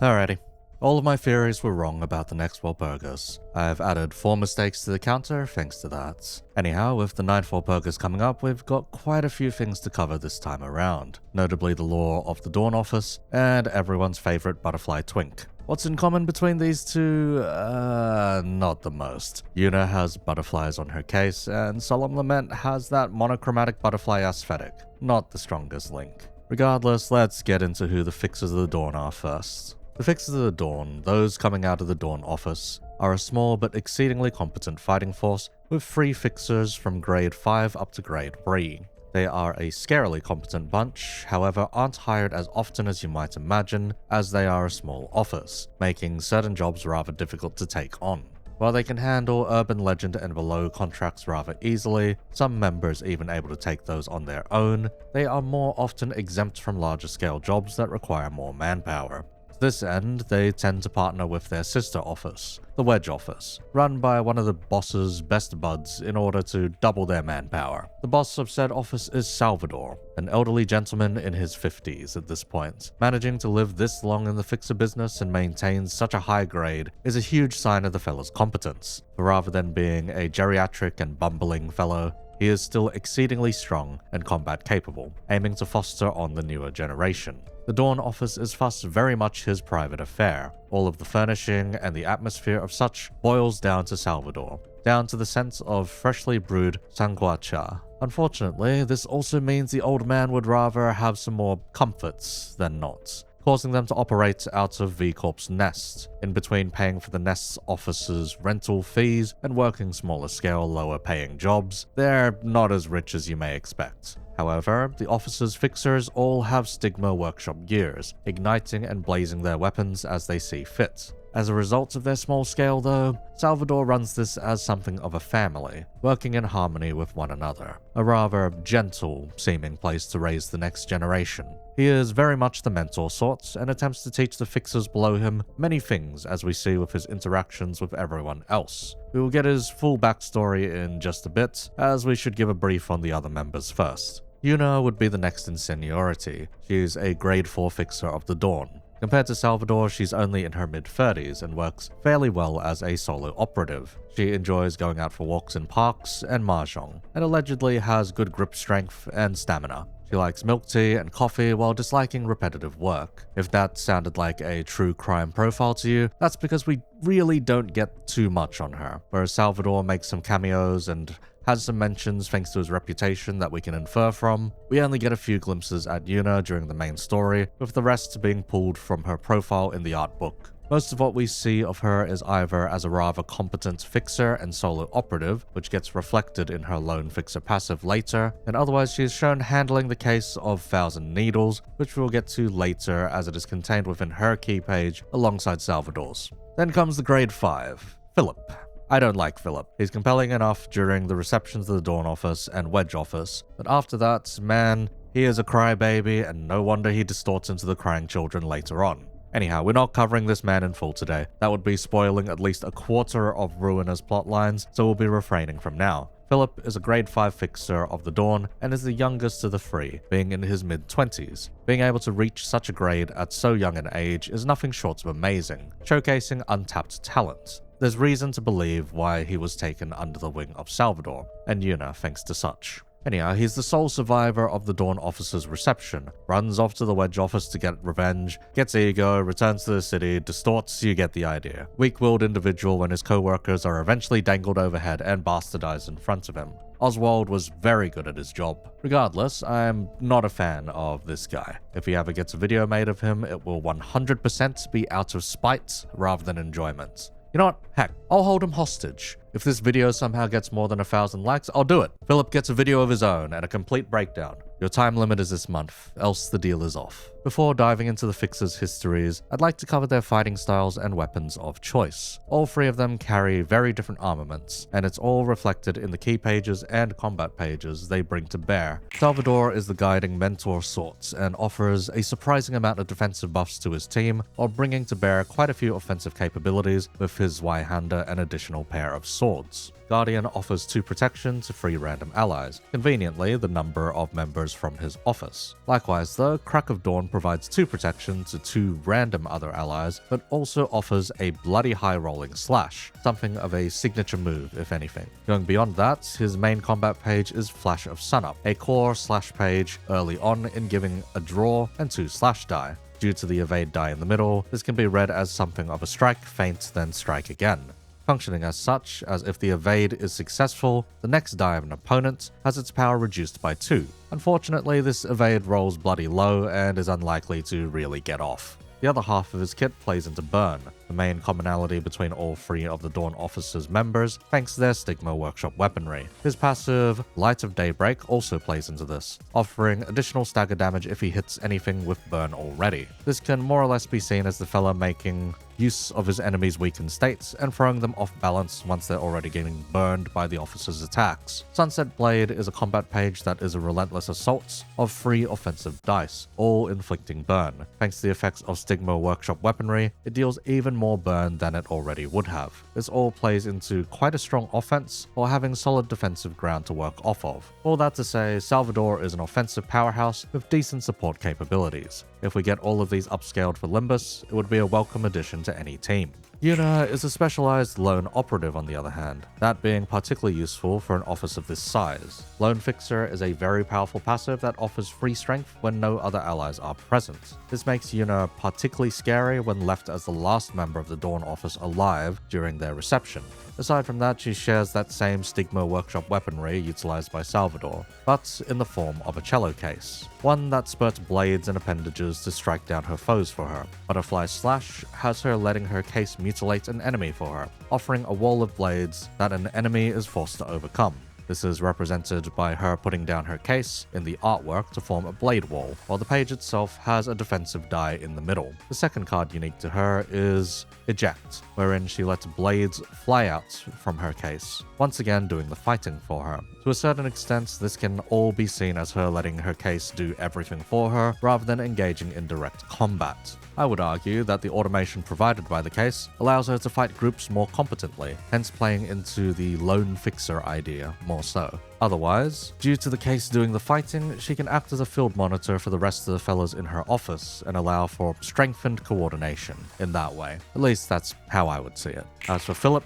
Alrighty. All of my theories were wrong about the next Walpurgis. I've added 4 mistakes to the counter thanks to that. Anyhow, with the 9th Walpurgis coming up, we've got quite a few things to cover this time around, notably the lore of the Dawn Office and everyone's favorite butterfly twink. What's in common between these two? Not the most. Yuna has butterflies on her case, and Solemn Lament has that monochromatic butterfly aesthetic. Not the strongest link. Regardless, let's get into who the Fixers of the Dawn are first. The Fixers of the Dawn, those coming out of the Dawn Office, are a small but exceedingly competent fighting force with 3 Fixers from grade 5 up to grade 3. They are a scarily competent bunch, however aren't hired as often as you might imagine, as they are a small office, making certain jobs rather difficult to take on. While they can handle urban legend and below contracts rather easily, some members even able to take those on their own, they are more often exempt from larger scale jobs that require more manpower. To this end, they tend to partner with their sister office, the Wedge Office, run by one of the boss's best buds in order to double their manpower. The boss of said office is Salvador, an elderly gentleman in his 50s at this point. Managing to live this long in the fixer business and maintain such a high grade is a huge sign of the fellow's competence. For rather than being a geriatric and bumbling fellow, he is still exceedingly strong and combat capable, aiming to foster on the newer generation. The Dawn Office is thus very much his private affair. All of the furnishing and the atmosphere of such boils down to Salvador, down to the sense of freshly brewed sanguacha. Unfortunately, this also means the old man would rather have some more comforts than not, causing them to operate out of V Corp's nest, in between paying for the nest's office's rental fees and working smaller scale, lower paying jobs. They're not as rich as you may expect. However, the officer's fixers all have Stigma workshop gears, igniting and blazing their weapons as they see fit. As a result of their small scale though, Salvador runs this as something of a family, working in harmony with one another. A rather gentle seeming place to raise the next generation. He is very much the mentor sort, and attempts to teach the fixers below him many things, as we see with his interactions with everyone else. We will get his full backstory in just a bit, as we should give a brief on the other members first. Yuna would be the next in seniority. She is a grade 4 fixer of the Dawn. Compared to Salvador, she's only in her mid-30s and works fairly well as a solo operative. She enjoys going out for walks in parks and mahjong, and allegedly has good grip strength and stamina. She likes milk tea and coffee while disliking repetitive work. If that sounded like a true crime profile to you, that's because we really don't get too much on her, whereas Salvador makes some cameos and has some mentions thanks to his reputation that we can infer from. We only get a few glimpses at Yuna during the main story, with the rest being pulled from her profile in the art book. Most of what we see of her is either as a rather competent fixer and solo operative, which gets reflected in her lone fixer passive later, and otherwise she is shown handling the case of Thousand Needles, which we'll get to later as it is contained within her key page alongside Salvador's. Then comes the grade 5, Philip. I don't like Philip. He's compelling enough during the receptions of the Dawn Office and Wedge Office, but after that, man, he is a crybaby, and no wonder he distorts into the crying children later on. Anyhow, we're not covering this man in full today. That would be spoiling at least a quarter of Ruina's plotlines, so we'll be refraining from now. Philip is a grade 5 fixer of the Dawn and is the youngest of the 3, being in his mid-20s. Being able to reach such a grade at so young an age is nothing short of amazing, showcasing untapped talent. There's reason to believe why he was taken under the wing of Salvador, and Yuna thanks to such. Anyhow, he's the sole survivor of the Dawn Officer's reception, runs off to the Wedge Office to get revenge, gets ego, returns to the city, distorts, you get the idea. Weak-willed individual when his co-workers are eventually dangled overhead and bastardized in front of him. Oswald was very good at his job. Regardless, I'm not a fan of this guy. If he ever gets a video made of him, it will 100% be out of spite rather than enjoyment. You know what? Heck, I'll hold him hostage. If this video somehow gets more than 1,000 likes, I'll do it. Philip gets a video of his own and a complete breakdown. Your time limit is this month, else the deal is off. Before diving into the Fixers' histories, I'd like to cover their fighting styles and weapons of choice. All 3 of them carry very different armaments, and it's all reflected in the key pages and combat pages they bring to bear. Salvador is the guiding mentor sort, and offers a surprising amount of defensive buffs to his team, while bringing to bear quite a few offensive capabilities with his Zweihander and additional pair of swords. Guardian offers 2 protection to 3 random allies. Conveniently, the number of members members from his office. Likewise, the Crack of Dawn provides 2 protection to 2 random other allies, but also offers a bloody high rolling slash, something of a signature move if anything. Going beyond that, his main combat page is Flash of Sunup, a core slash page early on in giving a draw and 2 slash die. Due to the evade die in the middle, this can be read as something of a strike, feint, then strike again. Functioning as such, as if the evade is successful, the next die of an opponent has its power reduced by 2. Unfortunately, this evade rolls bloody low and is unlikely to really get off. The other half of his kit plays into Burn, the main commonality between all 3 of the Dawn Officer's members thanks to their Stigma Workshop weaponry. His passive, Light of Daybreak, also plays into this, offering additional stagger damage if he hits anything with Burn already. This can more or less be seen as the fella making use of his enemy's weakened states and throwing them off balance once they're already getting burned by the officer's attacks. Sunset Blade is a combat page that is a relentless assault of 3 offensive dice, all inflicting burn. Thanks to the effects of Stigma Workshop weaponry, it deals even more burn than it already would have. This all plays into quite a strong offense while having solid defensive ground to work off of. All that to say, Salvador is an offensive powerhouse with decent support capabilities. If we get all of these upscaled for Limbus, it would be a welcome addition to any team. Yuna is a specialized lone operative on the other hand, that being particularly useful for an office of this size. Lone Fixer is a very powerful passive that offers free strength when no other allies are present. This makes Yuna particularly scary when left as the last member of the Dawn office alive during their reception. Aside from that, she shares that same Stigma Workshop weaponry utilized by Salvador, but in the form of a cello case. One that spurts blades and appendages to strike down her foes for her. Butterfly Slash has her letting her case mutilate an enemy for her, offering a wall of blades that an enemy is forced to overcome. This is represented by her putting down her case in the artwork to form a blade wall, while the page itself has a defensive die in the middle. The second card unique to her is Eject, wherein she lets blades fly out from her case, once again doing the fighting for her. To a certain extent, this can all be seen as her letting her case do everything for her, rather than engaging in direct combat. I would argue that the automation provided by the case allows her to fight groups more competently, hence playing into the lone fixer idea more so. Otherwise, due to the case doing the fighting, she can act as a field monitor for the rest of the fellas in her office and allow for strengthened coordination in that way. At least that's how I would see it. As for Philip,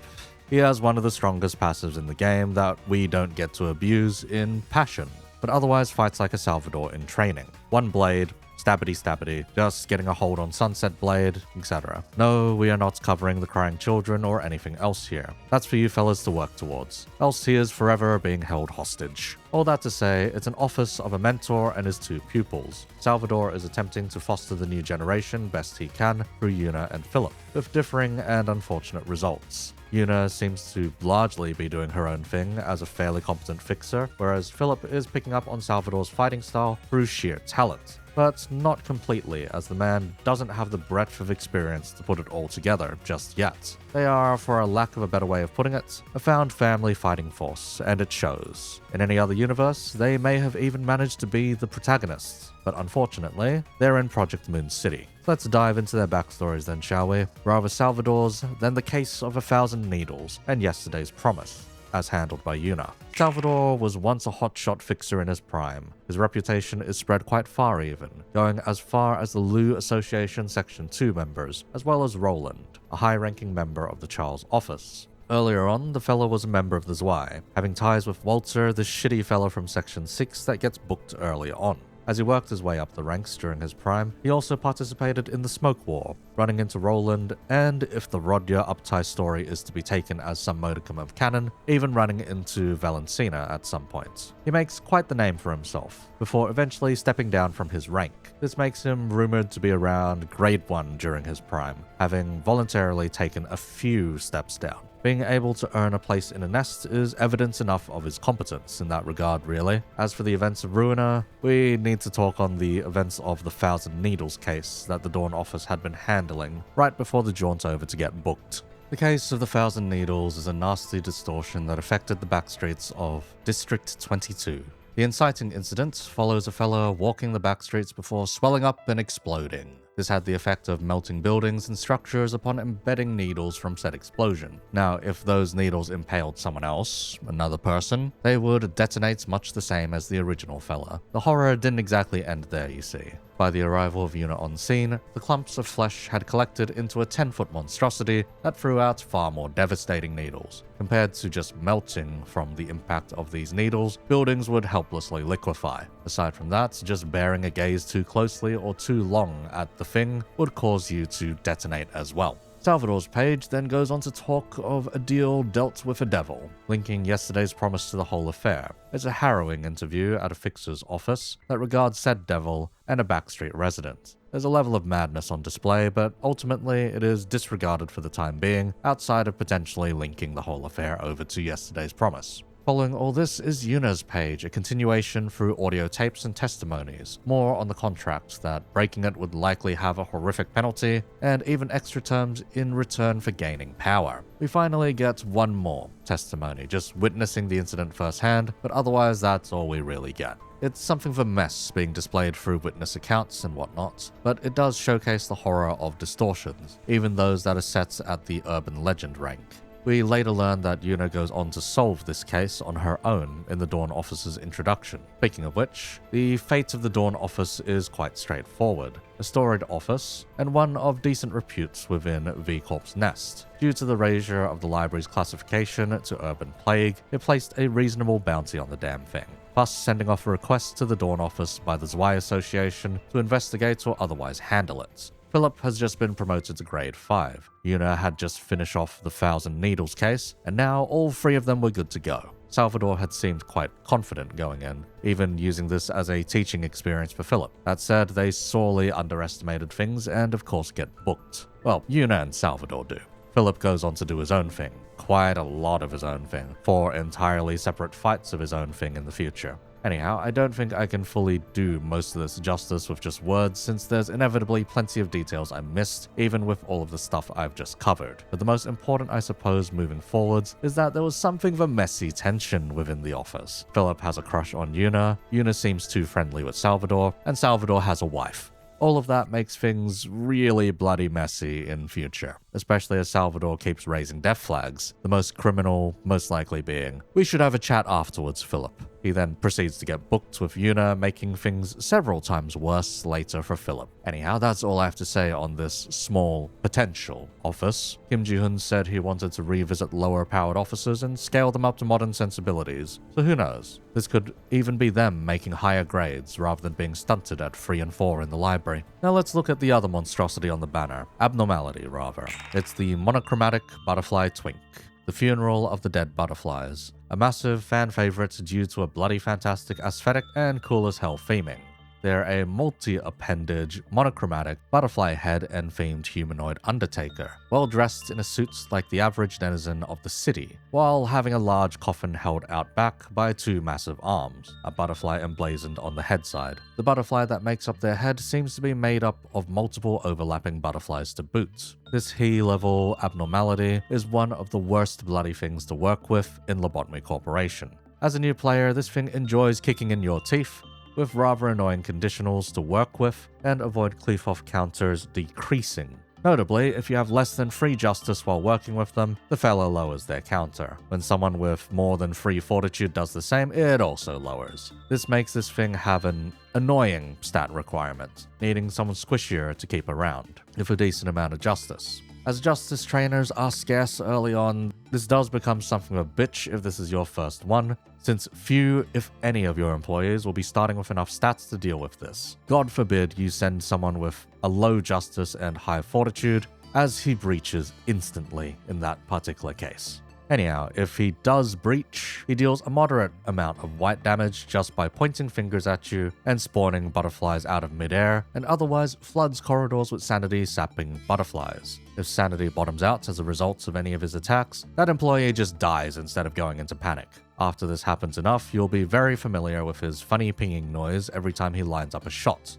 he has one of the strongest passives in the game that we don't get to abuse in Passion, but otherwise fights like a Salvador in training. One blade, stabbity, just getting a hold on Sunset Blade, etc. No, we are not covering the crying children or anything else here. That's for you fellas to work towards. Else he is forever being held hostage. All that to say, it's an office of a mentor and his 2 pupils. Salvador is attempting to foster the new generation best he can through Yuna and Philip, with differing and unfortunate results. Yuna seems to largely be doing her own thing as a fairly competent fixer, whereas Philip is picking up on Salvador's fighting style through sheer talent. But not completely, as the man doesn't have the breadth of experience to put it all together just yet. They are, for a lack of a better way of putting it, a found family fighting force, and it shows. In any other universe, they may have even managed to be the protagonists, but unfortunately, they're in Project Moon City. Let's dive into their backstories then, shall we? Rather Salvador's than the case of 1,000 Needles and Yesterday's Promise, as handled by Yuna. Salvador was once a hotshot fixer in his prime. His reputation is spread quite far even, going as far as the Lu Association Section 2 members, as well as Roland, a high-ranking member of the Charles office. Earlier on, the fellow was a member of the Zwei, having ties with Walter, the shitty fellow from Section 6 that gets booked earlier on. As he worked his way up the ranks during his prime, he also participated in the Smoke War, running into Roland, and if the Rodya Uptie story is to be taken as some modicum of canon, even running into Valencina at some point. He makes quite the name for himself, before eventually stepping down from his rank. This makes him rumored to be around grade 1 during his prime, having voluntarily taken a few steps down. Being able to earn a place in a nest is evidence enough of his competence in that regard, really. As for the events of Ruiner, we need to talk on the events of the 1,000 Needles case that the Dawn office had been handling right before the jaunt over to get booked. The case of the 1,000 Needles is a nasty distortion that affected the backstreets of District 22. The inciting incident follows a fellow walking the backstreets before swelling up and exploding. This had the effect of melting buildings and structures upon embedding needles from said explosion. Now, if those needles impaled someone else, another person, they would detonate much the same as the original fella. The horror didn't exactly end there, you see. By the arrival of Yuna on scene, the clumps of flesh had collected into a 10-foot monstrosity that threw out far more devastating needles. Compared to just melting from the impact of these needles, buildings would helplessly liquefy. Aside from that, just bearing a gaze too closely or too long at the thing would cause you to detonate as well. Salvador's page then goes on to talk of a deal dealt with a devil, linking yesterday's promise to the whole affair. It's a harrowing interview at a fixer's office that regards said devil and a backstreet resident. There's a level of madness on display, but ultimately it is disregarded for the time being, outside of potentially linking the whole affair over to yesterday's promise. Following all this is Yuna's page, a continuation through audio tapes and testimonies, more on the contract that breaking it would likely have a horrific penalty, and even extra terms in return for gaining power. We finally get one more testimony, just witnessing the incident firsthand, but otherwise that's all we really get. It's something of a mess being displayed through witness accounts and whatnot, but it does showcase the horror of distortions, even those that are set at the urban legend rank. We later learn that Yuna goes on to solve this case on her own in the Dawn Office's introduction. Speaking of which, the fate of the Dawn Office is quite straightforward. A storied office, and one of decent repute within V Corp's nest. Due to the erasure of the library's classification to urban plague, it placed a reasonable bounty on the damn thing, plus sending off a request to the Dawn Office by the Zwei Association to investigate or otherwise handle it. Philip has just been promoted to grade 5. Yuna had just finished off the 1,000 Needles case, and now all 3 of them were good to go. Salvador had seemed quite confident going in, even using this as a teaching experience for Philip. That said, they sorely underestimated things and of course get booked. Well, Yuna and Salvador do. Philip goes on to do his own thing. Quite a lot of his own thing. 4 entirely separate fights of his own thing in the future. Anyhow, I don't think I can fully do most of this justice with just words, since there's inevitably plenty of details I missed, even with all of the stuff I've just covered. But the most important, I suppose, moving forwards, is that there was something of a messy tension within the office. Philip has a crush on Yuna, Yuna seems too friendly with Salvador, and Salvador has a wife. All of that makes things really bloody messy in future, especially as Salvador keeps raising death flags, the most criminal most likely being, "We should have a chat afterwards, Philip." He then proceeds to get booked with Yuna, making things several times worse later for Philip. Anyhow, that's all I have to say on this small potential office. Kim Ji-hoon said he wanted to revisit lower-powered officers and scale them up to modern sensibilities, so who knows? This could even be them making higher grades rather than being stunted at 3 and 4 in the library. Now let's look at the other monstrosity on the banner, abnormality rather. It's the monochromatic butterfly twink. The Funeral of the Dead Butterflies, a massive fan favorite due to a bloody fantastic aesthetic and cool as hell theming. They're a multi-appendage, monochromatic, butterfly head and themed humanoid undertaker, well dressed in a suit like the average denizen of the city, while having a large coffin held out back by 2 massive arms, a butterfly emblazoned on the head side. The butterfly that makes up their head seems to be made up of multiple overlapping butterflies to boot. This He-level abnormality is one of the worst bloody things to work with in Lobotomy Corporation. As a new player, this thing enjoys kicking in your teeth, with rather annoying conditionals to work with, and avoid cleave-off counters decreasing. Notably, if you have less than 3 justice while working with them, the fellow lowers their counter. When someone with more than 3 fortitude does the same, it also lowers. This makes this thing have an annoying stat requirement, needing someone squishier to keep around, with a decent amount of justice. As justice trainers are scarce early on, this does become something of a bitch if this is your first one, since few, if any, of your employees will be starting with enough stats to deal with this. God forbid you send someone with a low justice and high fortitude, as he breaches instantly in that particular case. Anyhow, if he does breach, he deals a moderate amount of white damage just by pointing fingers at you and spawning butterflies out of midair, and otherwise floods corridors with sanity sapping butterflies. If sanity bottoms out as a result of any of his attacks, that employee just dies instead of going into panic. After this happens enough, you'll be very familiar with his funny pinging noise every time he lines up a shot.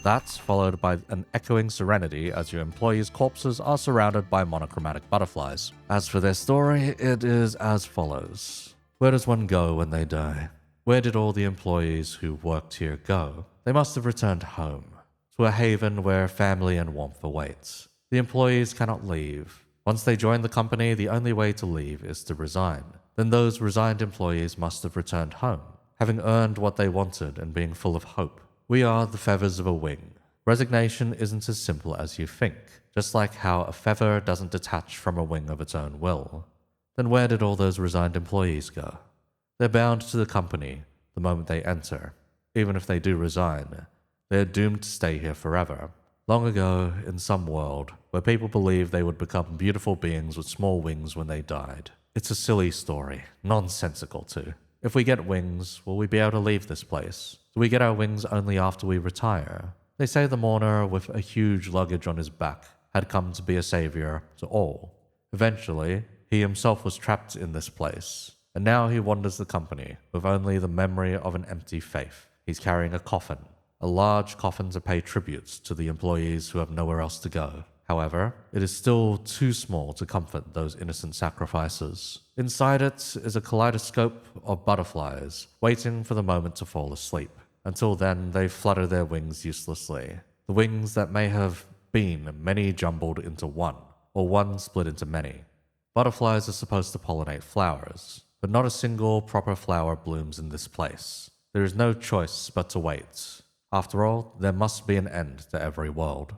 That's followed by an echoing serenity as your employees' corpses are surrounded by monochromatic butterflies. As for their story, it is as follows. Where does one go when they die? Where did all the employees who worked here go? They must have returned home. to a haven where family and warmth await. The employees cannot leave. Once they join the company, the only way to leave is to resign. Then those resigned employees must have returned home, having earned what they wanted and being full of hope. We are the feathers of a wing. Resignation isn't as simple as you think, just like how a feather doesn't detach from a wing of its own will. Then where did all those resigned employees go? They're bound to the company the moment they enter. Even if they do resign, they're doomed to stay here forever. Long ago, in some world, where people believed they would become beautiful beings with small wings when they died. It's a silly story, nonsensical too. If we get wings, will we be able to leave this place? Do we get our wings only after we retire? They say the mourner with a huge luggage on his back had come to be a savior to all. Eventually, he himself was trapped in this place, and now he wanders the company with only the memory of an empty faith. He's carrying a coffin, a large coffin to pay tributes to the employees who have nowhere else to go. However, it is still too small to comfort those innocent sacrifices. Inside it is a kaleidoscope of butterflies, waiting for the moment to fall asleep. Until then, they flutter their wings uselessly. The wings that may have been many jumbled into one, or one split into many. Butterflies are supposed to pollinate flowers, but not a single proper flower blooms in this place. There is no choice but to wait. After all, there must be an end to every world.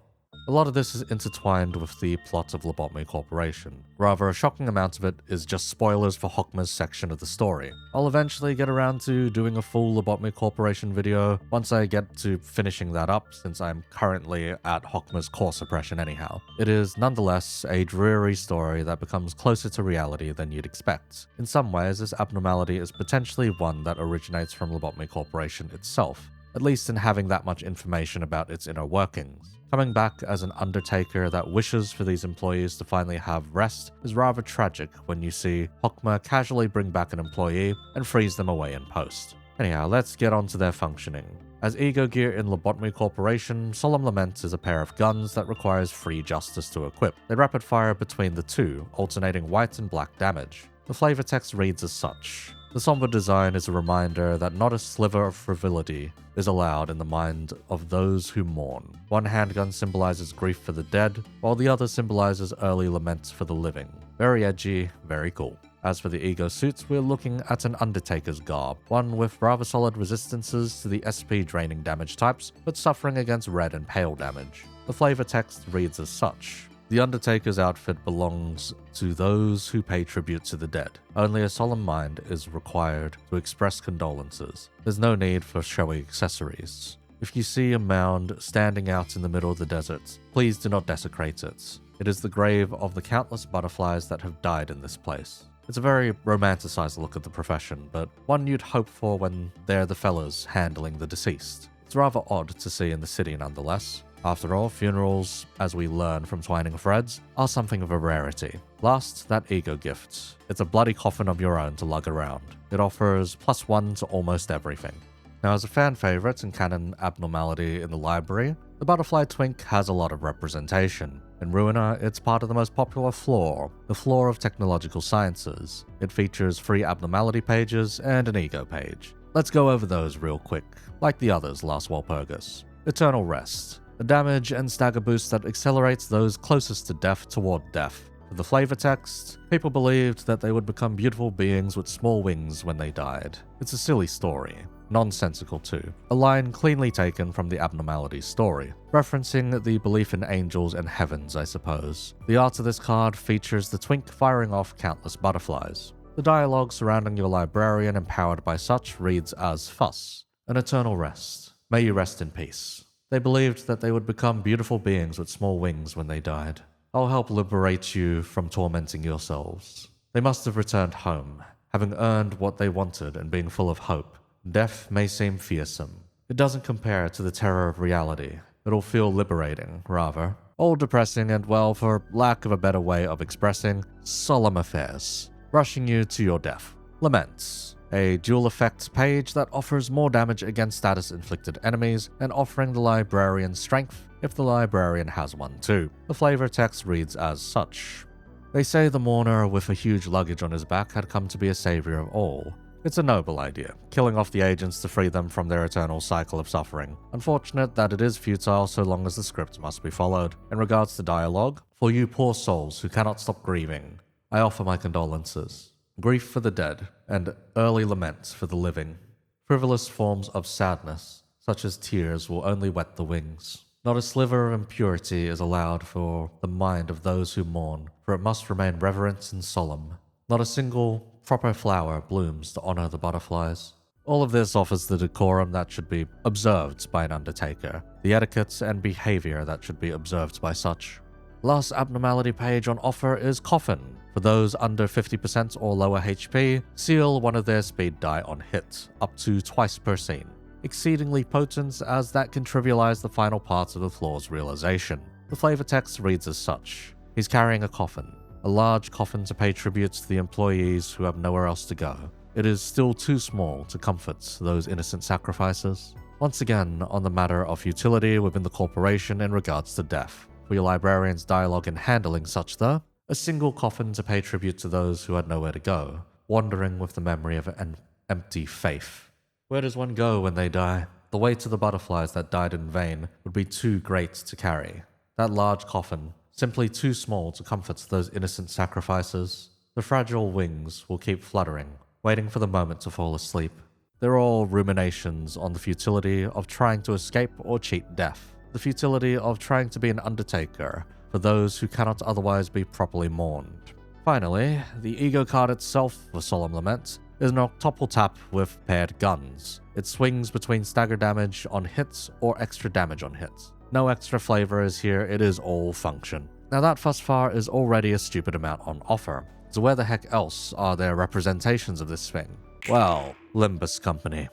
A lot of this is intertwined with the plot of Lobotomy Corporation. Rather, a shocking amount of it is just spoilers for Hockma's section of the story. I'll eventually get around to doing a full Lobotomy Corporation video once I get to finishing that up, since I'm currently at Hockma's core suppression anyhow. It is nonetheless a dreary story that becomes closer to reality than you'd expect. In some ways, this abnormality is potentially one that originates from Lobotomy Corporation itself, at least in having that much information about its inner workings. Coming back as an undertaker that wishes for these employees to finally have rest is rather tragic when you see Hockma casually bring back an employee and freeze them away in post. Anyhow, let's get on to their functioning. As ego gear in Lobotomy Corporation, Solemn Lament is a pair of guns that requires free justice to equip. They rapid fire between the two, alternating white and black damage. The flavor text reads as such. The somber design is a reminder that not a sliver of frivolity is allowed in the mind of those who mourn. One handgun symbolizes grief for the dead, while the other symbolizes early laments for the living. Very edgy, very cool. As for the ego suits, we're looking at an Undertaker's garb, one with rather solid resistances to the SP draining damage types, but suffering against red and pale damage. The flavor text reads as such. The Undertaker's outfit belongs to those who pay tribute to the dead. Only a solemn mind is required to express condolences. There's no need for showy accessories. If you see a mound standing out in the middle of the desert, please do not desecrate it. It is the grave of the countless butterflies that have died in this place. It's a very romanticized look at the profession, but one you'd hope for when they're the fellas handling the deceased. It's rather odd to see in the city nonetheless. After all, funerals, as we learn from Twining Threads, are something of a rarity. Last, that ego gift. It's a bloody coffin of your own to lug around. It offers +1 to almost everything. Now, as a fan favorite and canon abnormality in the library, the butterfly twink has a lot of representation. In Ruiner, it's part of the most popular floor, the floor of technological sciences. It features 3 abnormality pages and an ego page. Let's go over those real quick, like the others last Walpurgis. Eternal Rest. A damage and stagger boost that accelerates those closest to death toward death. For the flavor text, people believed that they would become beautiful beings with small wings when they died. It's a silly story. Nonsensical too. A line cleanly taken from the abnormality story, referencing the belief in angels and heavens, I suppose. The art of this card features the twink firing off countless butterflies. The dialogue surrounding your librarian empowered by such reads as Fuss. An eternal rest. May you rest in peace. They believed that they would become beautiful beings with small wings when they died. I'll help liberate you from tormenting yourselves. They must have returned home, having earned what they wanted and being full of hope. Death may seem fearsome. It doesn't compare to the terror of reality. It'll feel liberating, rather. All depressing and, well, for lack of a better way of expressing, solemn affairs, rushing you to your death. Laments. A dual effect page that offers more damage against status-inflicted enemies and offering the librarian strength if the librarian has one too. The flavor text reads as such. They say the mourner with a huge luggage on his back had come to be a savior of all. It's a noble idea, killing off the agents to free them from their eternal cycle of suffering. Unfortunate that it is futile so long as the script must be followed. In regards to dialogue, for you poor souls who cannot stop grieving, I offer my condolences. Grief for the dead, and early laments for the living. Frivolous forms of sadness, such as tears, will only wet the wings. Not a sliver of impurity is allowed for the mind of those who mourn, for it must remain reverent and solemn. Not a single proper flower blooms to honor the butterflies. All of this offers the decorum that should be observed by an undertaker, the etiquette and behavior that should be observed by such. Last abnormality page on offer is Coffin. For those under 50% or lower HP, seal one of their speed die on hit, up to twice per scene. Exceedingly potent, as that can trivialize the final parts of the floor's realization. The flavor text reads as such. He's carrying a coffin. A large coffin to pay tribute to the employees who have nowhere else to go. It is still too small to comfort those innocent sacrifices. Once again, on the matter of futility within the corporation in regards to death. For your librarian's dialogue in handling such though, a single coffin to pay tribute to those who had nowhere to go, wandering with the memory of an empty faith. Where does one go when they die? The weight of the butterflies that died in vain would be too great to carry. That large coffin, simply too small to comfort those innocent sacrifices. The fragile wings will keep fluttering, waiting for the moment to fall asleep. They're all ruminations on the futility of trying to escape or cheat death. The futility of trying to be an undertaker for those who cannot otherwise be properly mourned. Finally, the ego card itself for Solemn Lament is an octuple tap with paired guns. It swings between stagger damage on hits or extra damage on hits. No extra flavor is here, it is all function. Now that thus far is already a stupid amount on offer. So where the heck else are there representations of this thing? Well, Limbus Company.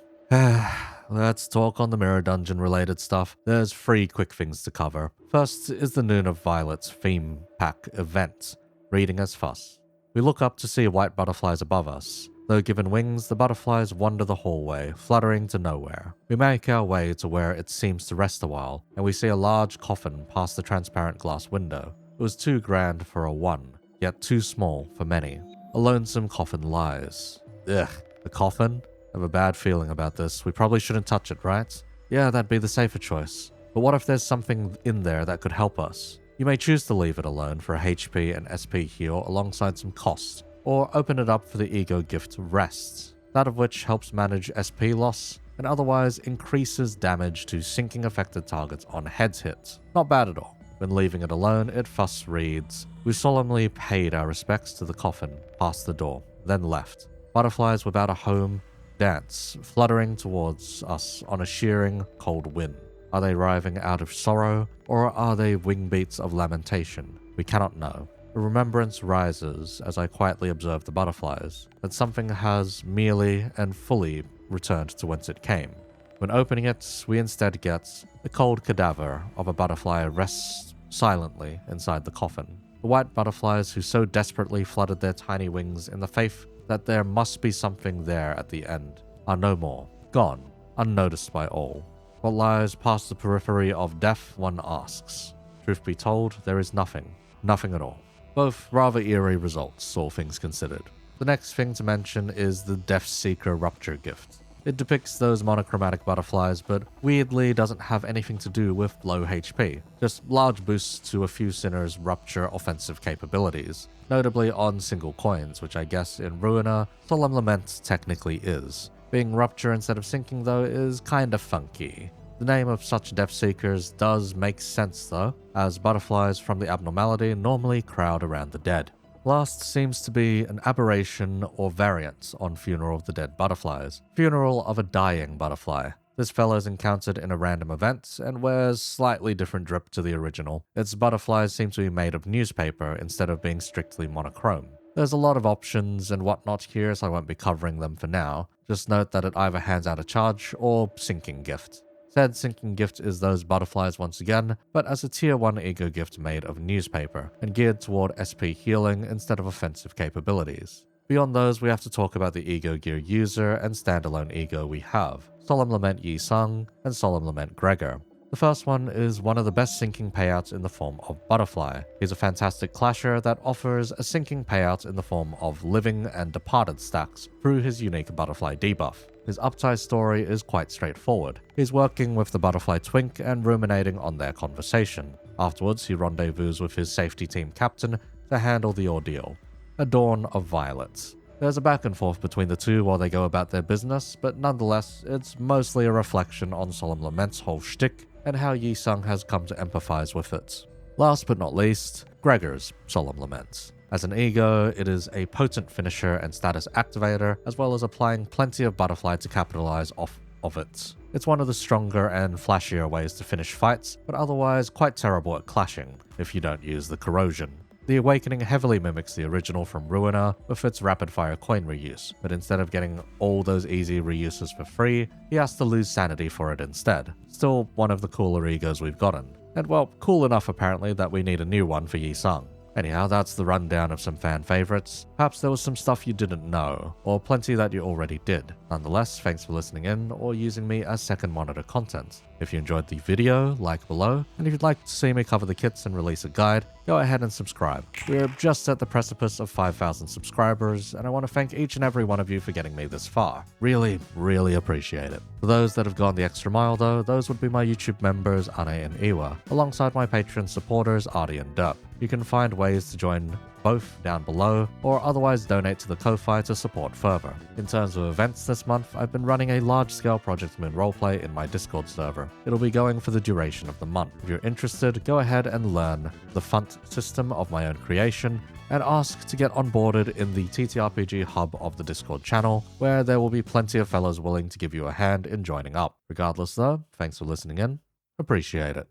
Let's talk on the Mirror Dungeon related stuff. There's 3 quick things to cover. First is the Noon of Violet's theme pack event, reading as fuss. We look up to see white butterflies above us. Though given wings, the butterflies wander the hallway, fluttering to nowhere. We make our way to where it seems to rest a while, and we see a large coffin past the transparent glass window. It was too grand for a one, yet too small for many. A lonesome coffin lies. Ugh, a coffin? I have a bad feeling about this. We probably shouldn't touch it, right? Yeah, that'd be the safer choice. But what if there's something in there that could help us? You may choose to leave it alone for a HP and SP heal alongside some cost, or open it up for the ego gift Rest, that of which helps manage SP loss and otherwise increases damage to sinking affected targets on heads hit. Not bad at all. When leaving it alone, it thus reads, we solemnly paid our respects to the coffin, past the door, then left. Butterflies without a home dance, fluttering towards us on a shearing, cold wind. Are they arriving out of sorrow, or are they wing beats of lamentation? We cannot know. A remembrance rises as I quietly observe the butterflies, that something has merely and fully returned to whence it came. When opening it, we instead get the cold cadaver of a butterfly rests silently inside the coffin. The white butterflies who so desperately fluttered their tiny wings in the faith that there must be something there at the end are no more, gone, unnoticed by all. What lies past the periphery of death, one asks. Truth be told, there is nothing, nothing at all. Both rather eerie results, all things considered. The next thing to mention is the Death Seeker Rupture gift. It depicts those monochromatic butterflies, but weirdly doesn't have anything to do with low HP, just large boosts to a few sinners' Rupture offensive capabilities, notably on single coins, which I guess in Ruiner, Solemn Lament technically is. Being Rupture instead of sinking though is kinda funky. The name of such Death Seekers does make sense though, as butterflies from the abnormality normally crowd around the dead. Last seems to be an aberration or variant on Funeral of the Dead Butterflies, Funeral of a Dying Butterfly. This fellow is encountered in a random event and wears slightly different drip to the original. Its butterflies seem to be made of newspaper instead of being strictly monochrome. There's a lot of options and whatnot here, so I won't be covering them for now. Just note that it either hands out a charge or sinking gift. Said sinking gift is those butterflies once again, but as a tier 1 ego gift made of newspaper, and geared toward SP healing instead of offensive capabilities. Beyond those, we have to talk about the ego gear user and standalone ego we have, Solemn Lament Yi Sung and Solemn Lament Gregor. The first one is one of the best sinking payouts in the form of Butterfly. He's a fantastic clasher that offers a sinking payout in the form of living and departed stacks through his unique Butterfly debuff. His uptide story is quite straightforward. He's working with the Butterfly Twink and ruminating on their conversation. Afterwards, he rendezvous with his safety team captain to handle the ordeal. A Dawn of Violets. There's a back and forth between the two while they go about their business, but nonetheless, it's mostly a reflection on Solemn Lament's whole shtick and how Yi Sung has come to empathize with it. Last but not least, Gregor's Solemn Lament. As an ego, it is a potent finisher and status activator, as well as applying plenty of Butterfly to capitalize off of it. It's one of the stronger and flashier ways to finish fights, but otherwise quite terrible at clashing, if you don't use the corrosion. The Awakening heavily mimics the original from Ruiner with its rapid-fire coin reuse, but instead of getting all those easy reuses for free, he has to lose sanity for it instead. Still one of the cooler egos we've gotten. And well, cool enough apparently that we need a new one for Yi Sung. Anyhow, that's the rundown of some fan favorites. Perhaps there was some stuff you didn't know, or plenty that you already did. Nonetheless, thanks for listening in or using me as second monitor content. If you enjoyed the video, like below, and if you'd like to see me cover the kits and release a guide, go ahead and subscribe. We're just at the precipice of 5,000 subscribers, and I want to thank each and every one of you for getting me this far. Really, really appreciate it. For those that have gone the extra mile though, those would be my YouTube members Ane and Iwa, alongside my Patreon supporters Artie and Derp. You can find ways to join both down below, or otherwise donate to the Ko-Fi to support further. In terms of events this month, I've been running a large-scale Project Moon roleplay in my Discord server. It'll be going for the duration of the month. If you're interested, go ahead and learn the font system of my own creation, and ask to get onboarded in the TTRPG hub of the Discord channel, where there will be plenty of fellows willing to give you a hand in joining up. Regardless though, thanks for listening in. Appreciate it.